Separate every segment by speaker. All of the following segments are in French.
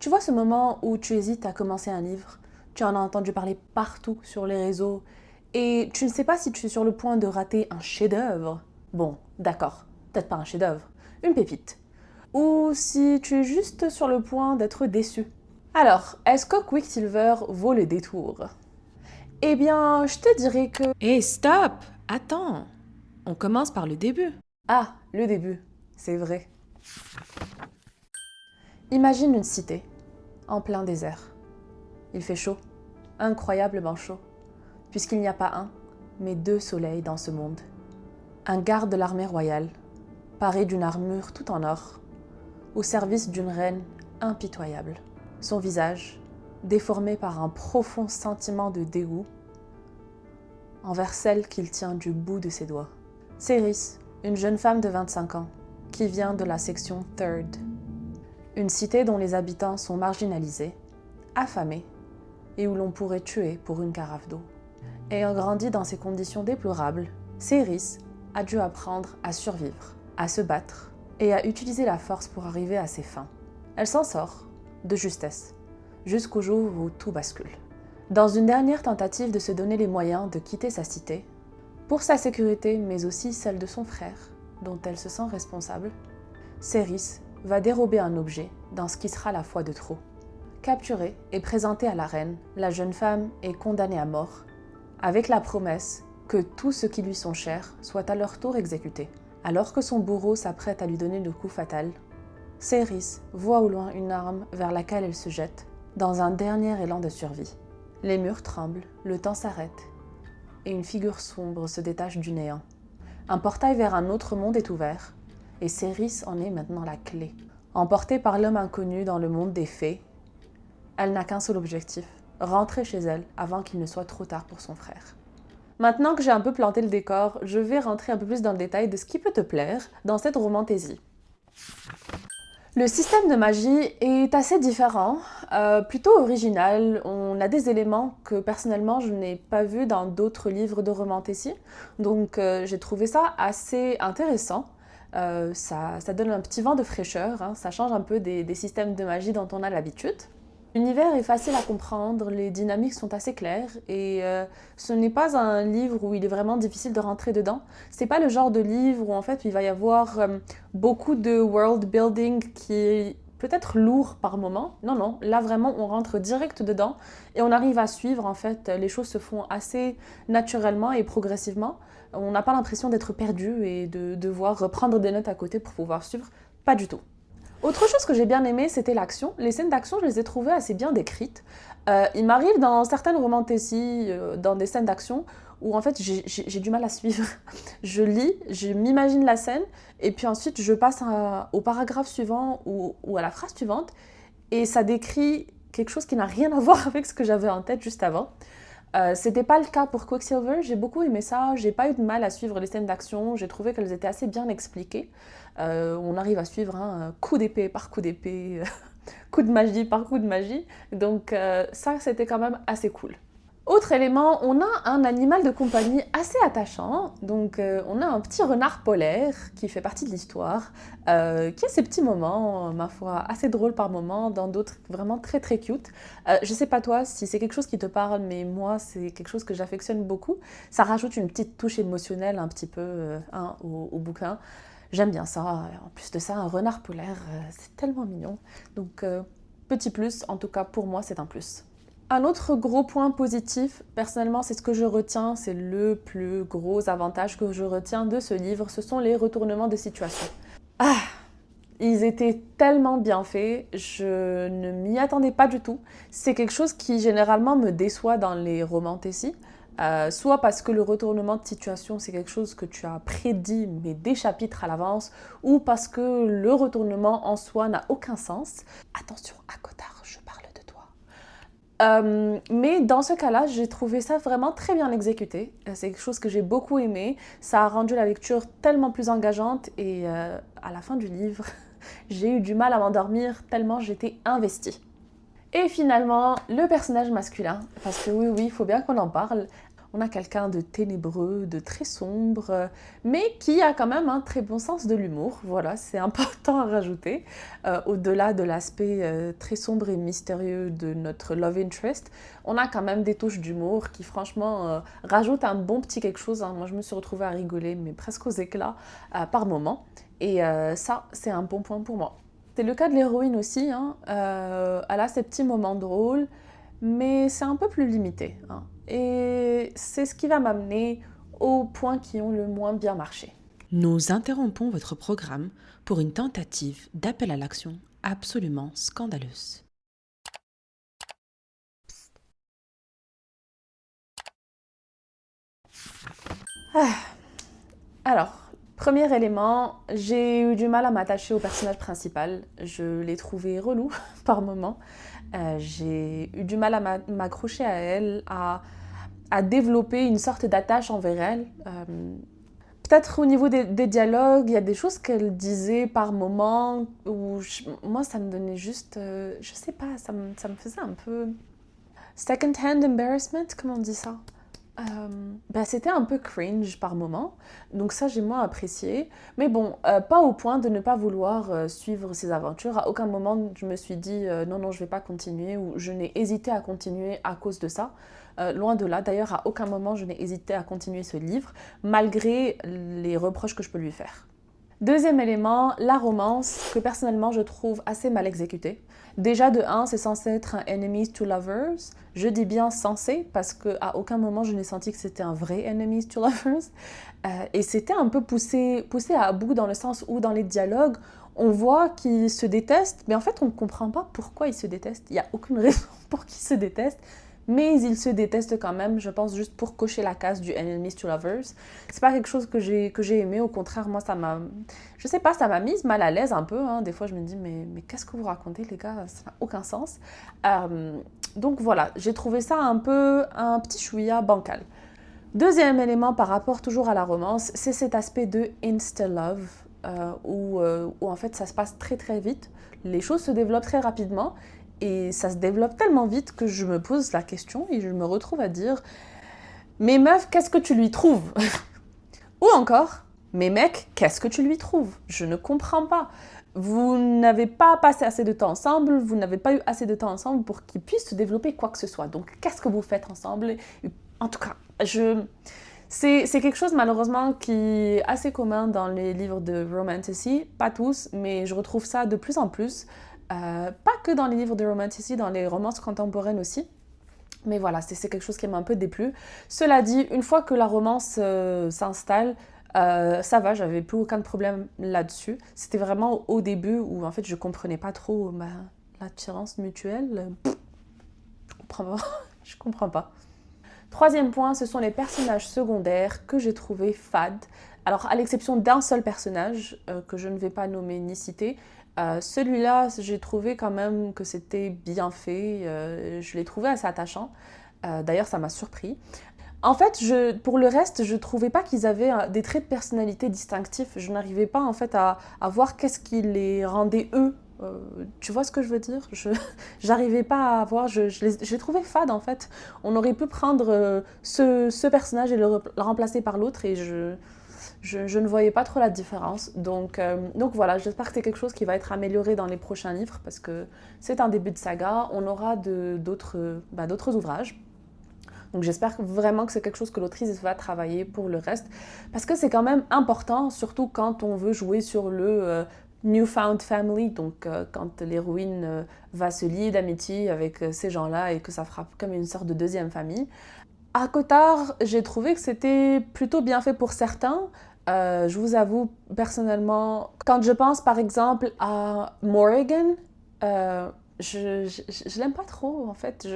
Speaker 1: Tu vois ce moment où tu hésites à commencer un livre, tu en as entendu parler partout sur les réseaux et tu ne sais pas si tu es sur le point de rater un chef-d'œuvre. Bon, d'accord, peut-être pas un chef-d'œuvre, une pépite. Ou si tu es juste sur le point d'être déçu. Alors, est-ce que Quicksilver vaut le détour? Eh bien, je te dirais que...
Speaker 2: Hé, stop! Attends! On commence par le début.
Speaker 1: Ah, le début, c'est vrai. Imagine une cité, en plein désert. Il fait chaud, incroyablement chaud, puisqu'il n'y a pas un, mais deux soleils dans ce monde. Un garde de l'armée royale, paré d'une armure tout en or, au service d'une reine impitoyable. Son visage, déformé par un profond sentiment de dégoût, envers celle qu'il tient du bout de ses doigts. Céris, une jeune femme de 25 ans, qui vient de la section Third, une cité dont les habitants sont marginalisés, affamés, et où l'on pourrait tuer pour une carafe d'eau. Ayant grandi dans ces conditions déplorables, Céris a dû apprendre à survivre, à se battre et à utiliser la force pour arriver à ses fins. Elle s'en sort, de justesse, jusqu'au jour où tout bascule. Dans une dernière tentative de se donner les moyens de quitter sa cité, pour sa sécurité mais aussi celle de son frère, dont elle se sent responsable, Céris va dérober un objet dans ce qui sera la fois de trop. Capturée et présentée à la reine, la jeune femme est condamnée à mort, avec la promesse que tous ceux qui lui sont chers soient à leur tour exécutés. Alors que son bourreau s'apprête à lui donner le coup fatal, Céris voit au loin une arme vers laquelle elle se jette, dans un dernier élan de survie. Les murs tremblent, le temps s'arrête, et une figure sombre se détache du néant. Un portail vers un autre monde est ouvert, et Céris en est maintenant la clé. Emportée par l'homme inconnu dans le monde des fées, elle n'a qu'un seul objectif, rentrer chez elle avant qu'il ne soit trop tard pour son frère. Maintenant que j'ai un peu planté le décor, je vais rentrer un peu plus dans le détail de ce qui peut te plaire dans cette romantaisie. Le système de magie est assez différent, plutôt original. On a des éléments que personnellement je n'ai pas vus dans d'autres livres de romantaisie, donc j'ai trouvé ça assez intéressant. Ça donne un petit vent de fraîcheur, hein, ça change un peu des systèmes de magie dont on a l'habitude. L'univers est facile à comprendre, les dynamiques sont assez claires et ce n'est pas un livre où il est vraiment difficile de rentrer dedans. C'est pas le genre de livre où en fait il va y avoir beaucoup de world building qui est peut-être lourd par moment. Non, non, là vraiment on rentre direct dedans et on arrive à suivre en fait. Les choses se font assez naturellement et progressivement. On n'a pas l'impression d'être perdu et de devoir prendre des notes à côté pour pouvoir suivre. Pas du tout. Autre chose que j'ai bien aimé, c'était l'action. Les scènes d'action, je les ai trouvées assez bien décrites. Il m'arrive dans certaines romantaisies, dans des scènes d'action, où en fait j'ai du mal à suivre. Je lis, je m'imagine la scène, et puis ensuite je passe au paragraphe suivant ou à la phrase suivante, et ça décrit quelque chose qui n'a rien à voir avec ce que j'avais en tête juste avant. C'était pas le cas pour Quicksilver, j'ai beaucoup aimé ça, j'ai pas eu de mal à suivre les scènes d'action, j'ai trouvé qu'elles étaient assez bien expliquées. On arrive à suivre un coup d'épée par coup d'épée, coup de magie par coup de magie, donc ça c'était quand même assez cool. Autre élément, on a un animal de compagnie assez attachant, donc on a un petit renard polaire qui fait partie de l'histoire, qui a ses petits moments, ma foi, assez drôles par moments, dans d'autres vraiment très très cute. Je sais pas toi si c'est quelque chose qui te parle, mais moi c'est quelque chose que j'affectionne beaucoup. Ça rajoute une petite touche émotionnelle un petit peu hein, au bouquin. J'aime bien ça. En plus de ça, un renard polaire, c'est tellement mignon. Donc petit plus, en tout cas pour moi c'est un plus. Un autre gros point positif, personnellement, c'est ce que je retiens, c'est le plus gros avantage que je retiens de ce livre, ce sont les retournements de situation. Ah, ils étaient tellement bien faits, je ne m'y attendais pas du tout. C'est quelque chose qui généralement me déçoit dans les romantaisies, soit parce que le retournement de situation c'est quelque chose que tu as prédit mais des chapitres à l'avance, ou parce que le retournement en soi n'a aucun sens. Attention, à Cotard, je parle de toi. Mais dans ce cas-là, j'ai trouvé ça vraiment très bien exécuté. C'est quelque chose que j'ai beaucoup aimé. Ça a rendu la lecture tellement plus engageante et à la fin du livre, j'ai eu du mal à m'endormir tellement j'étais investie. Et finalement, le personnage masculin, parce que oui, il faut bien qu'on en parle. On a quelqu'un de ténébreux, de très sombre, mais qui a quand même un très bon sens de l'humour. Voilà, c'est important à rajouter. Au-delà de l'aspect très sombre et mystérieux de notre love interest, on a quand même des touches d'humour qui franchement rajoutent un bon petit quelque chose. Moi, je me suis retrouvée à rigoler, mais presque aux éclats par moment. Et ça, c'est un bon point pour moi. C'est le cas de l'héroïne aussi. Elle a ses petits moments drôles, mais c'est un peu plus limité. Et c'est ce qui va m'amener aux points qui ont le moins bien marché.
Speaker 2: Nous interrompons votre programme pour une tentative d'appel à l'action absolument scandaleuse.
Speaker 1: Alors, premier élément, j'ai eu du mal à m'attacher au personnage principal. Je l'ai trouvé relou par moments. J'ai eu du mal à m'accrocher à elle, à développer une sorte d'attache envers elle. Peut-être au niveau des dialogues, il y a des choses qu'elle disait par moments où moi ça me donnait juste, je sais pas, ça me faisait un peu second-hand embarrassment, comment on dit ça? C'était un peu cringe par moment, donc ça j'ai moins apprécié. Mais bon, pas au point de ne pas vouloir suivre ses aventures. À aucun moment je me suis dit non, non, je vais pas continuer, ou je n'ai hésité à continuer à cause de ça. Loin de là, d'ailleurs à aucun moment je n'ai hésité à continuer ce livre, malgré les reproches que je peux lui faire. Deuxième élément, la romance, que personnellement je trouve assez mal exécutée. Déjà de 1, c'est censé être un enemies to lovers. Je dis bien censé parce qu'à aucun moment je n'ai senti que c'était un vrai enemies to lovers. Et c'était un peu poussé à bout dans le sens où dans les dialogues, on voit qu'ils se détestent, mais en fait on ne comprend pas pourquoi ils se détestent. Il n'y a aucune raison pour qu'ils se détestent. Mais ils se détestent quand même, je pense, juste pour cocher la case du enemies to lovers. C'est pas quelque chose que j'ai aimé, au contraire, moi ça m'a, je sais pas, ça m'a mise mal à l'aise un peu. Des fois je me dis mais qu'est-ce que vous racontez les gars, ça n'a aucun sens. Donc voilà, j'ai trouvé ça un petit chouïa bancal. Deuxième élément par rapport toujours à la romance, c'est cet aspect de insta-love, où en fait ça se passe très très vite, les choses se développent très rapidement, et ça se développe tellement vite que je me pose la question et je me retrouve à dire « Mais meuf, qu'est-ce que tu lui trouves ?» Ou encore « Mais mec, qu'est-ce que tu lui trouves ?» Je ne comprends pas. Vous n'avez pas passé assez de temps ensemble, vous n'avez pas eu assez de temps ensemble pour qu'ils puissent se développer quoi que ce soit. Donc, qu'est-ce que vous faites ensemble? En tout cas, c'est quelque chose malheureusement qui est assez commun dans les livres de romantasy, pas tous, mais je retrouve ça de plus en plus. Pas que dans les livres de romantasy, dans les romances contemporaines aussi. Mais voilà, c'est quelque chose qui m'a un peu déplu. Cela dit, une fois que la romance s'installe, ça va, j'avais plus aucun problème là-dessus. C'était vraiment au début où en fait je comprenais pas trop l'attirance mutuelle. Je comprends pas. Troisième point, ce sont les personnages secondaires que j'ai trouvés fades. Alors à l'exception d'un seul personnage que je ne vais pas nommer ni citer, celui-là, j'ai trouvé quand même que c'était bien fait. Je l'ai trouvé assez attachant. D'ailleurs, ça m'a surpris. En fait, pour le reste, je trouvais pas qu'ils avaient des traits de personnalité distinctifs. Je n'arrivais pas en fait à voir qu'est-ce qui les rendait eux. Tu vois ce que je veux dire? J'arrivais pas à voir. Je les trouvais fades en fait. On aurait pu prendre ce personnage et le remplacer par l'autre, et je ne voyais pas trop la différence. Donc voilà, j'espère que c'est quelque chose qui va être amélioré dans les prochains livres, parce que c'est un début de saga, on aura d'autres ouvrages. Donc j'espère vraiment que c'est quelque chose que l'autrice va travailler pour le reste, parce que c'est quand même important, surtout quand on veut jouer sur le newfound family, donc quand l'héroïne va se lier d'amitié avec ces gens-là et que ça fera comme une sorte de deuxième famille. À Cotard, j'ai trouvé que c'était plutôt bien fait pour certains. Je vous avoue, personnellement, quand je pense par exemple à Morrigan, je l'aime pas trop en fait.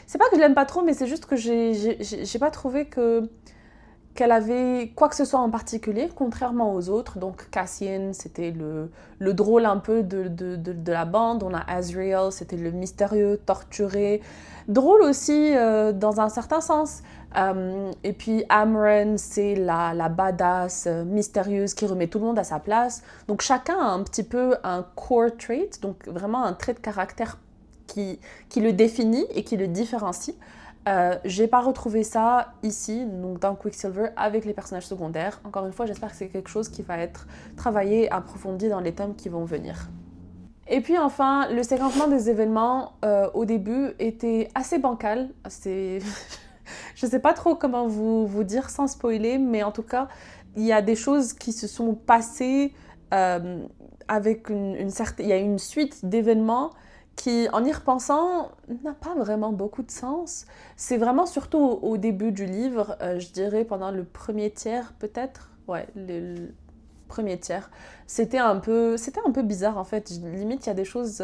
Speaker 1: C'est pas que je l'aime pas trop, mais c'est juste que j'ai pas trouvé qu'elle avait quoi que ce soit en particulier, contrairement aux autres. Donc Cassian, c'était le drôle un peu de la bande. On a Azriel, c'était le mystérieux, torturé. Drôle aussi dans un certain sens. Et puis Amren, c'est la badass mystérieuse qui remet tout le monde à sa place. Donc chacun a un petit peu un core trait, donc vraiment un trait de caractère qui le définit et qui le différencie. J'ai pas retrouvé ça ici, donc dans Quicksilver, avec les personnages secondaires. Encore une fois, j'espère que c'est quelque chose qui va être travaillé, approfondi dans les tomes qui vont venir. Et puis enfin, le séquencement des événements au début était assez bancal. Je sais pas trop comment vous dire sans spoiler, mais en tout cas, il y a des choses qui se sont passées avec une certaine... Il y a une suite d'événements qui, en y repensant, n'a pas vraiment beaucoup de sens. C'est vraiment surtout au début du livre, je dirais pendant le premier tiers peut-être. Ouais, le premier tiers. C'était un peu bizarre en fait. Limite, il y a des choses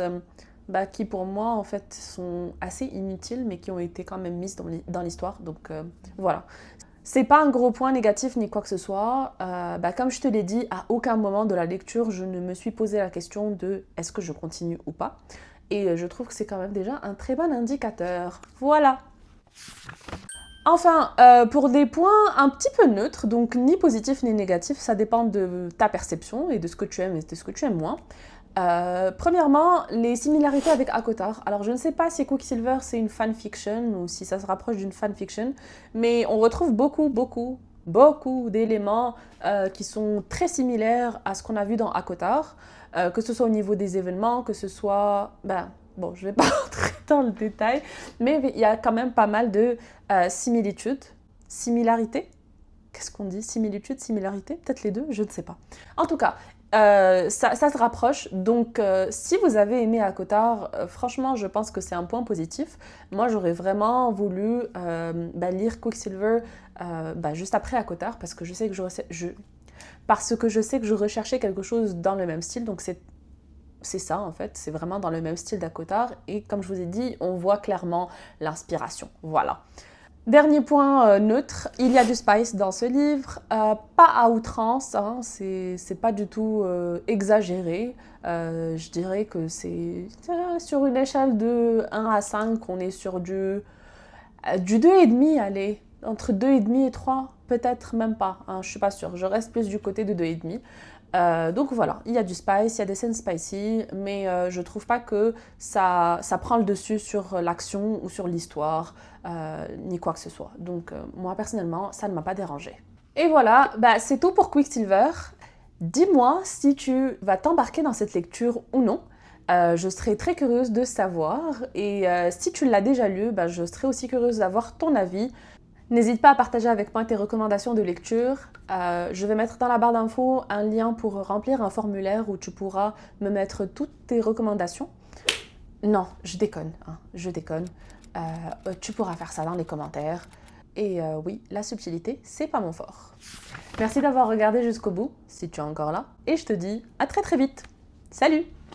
Speaker 1: qui pour moi en fait sont assez inutiles mais qui ont été quand même mises dans l'histoire. Donc voilà. C'est pas un gros point négatif ni quoi que ce soit. Comme je te l'ai dit, à aucun moment de la lecture, je ne me suis posé la question de est-ce que je continue ou pas. Et je trouve que c'est quand même déjà un très bon indicateur. Voilà. Enfin, pour des points un petit peu neutres, donc ni positifs ni négatifs, ça dépend de ta perception et de ce que tu aimes et de ce que tu aimes moins. Premièrement, les similarités avec ACOTAR. Alors, je ne sais pas si Quicksilver c'est une fanfiction ou si ça se rapproche d'une fanfiction, mais on retrouve beaucoup d'éléments qui sont très similaires à ce qu'on a vu dans ACOTAR, que ce soit au niveau des événements, que ce soit... Bon, je ne vais pas rentrer dans le détail, mais il y a quand même pas mal de similitudes. Similarités? Qu'est-ce qu'on dit? Similitudes, similarités? Peut-être les deux? Je ne sais pas. En tout cas, ça se rapproche. Donc, si vous avez aimé ACOTAR, franchement, je pense que c'est un point positif. Moi, j'aurais vraiment voulu lire Quicksilver juste après ACOTAR parce que je sais que je recherchais quelque chose dans le même style. Donc, c'est ça en fait, c'est vraiment dans le même style d'ACOTAR et comme je vous ai dit, on voit clairement l'inspiration. Voilà. Dernier point neutre, il y a du spice dans ce livre, pas à outrance, hein, c'est pas du tout exagéré. Je dirais que c'est sur une échelle de 1 à 5, on est sur du 2,5, allez, entre 2,5 et 3, peut-être même pas, hein, je suis pas sûre, je reste plus du côté de 2,5. Donc voilà, il y a du spice, il y a des scènes spicy, mais je trouve pas que ça prend le dessus sur l'action ou sur l'histoire, ni quoi que ce soit. Donc moi personnellement, ça ne m'a pas dérangé. Et voilà, c'est tout pour Quicksilver. Dis-moi si tu vas t'embarquer dans cette lecture ou non. Je serais très curieuse de savoir, et si tu l'as déjà lu, je serais aussi curieuse d'avoir ton avis. N'hésite pas à partager avec moi tes recommandations de lecture. Je vais mettre dans la barre d'infos un lien pour remplir un formulaire où tu pourras me mettre toutes tes recommandations. Non, je déconne, hein, je déconne. Tu pourras faire ça dans les commentaires. Et oui, la subtilité, c'est pas mon fort. Merci d'avoir regardé jusqu'au bout, si tu es encore là. Et je te dis à très très vite. Salut!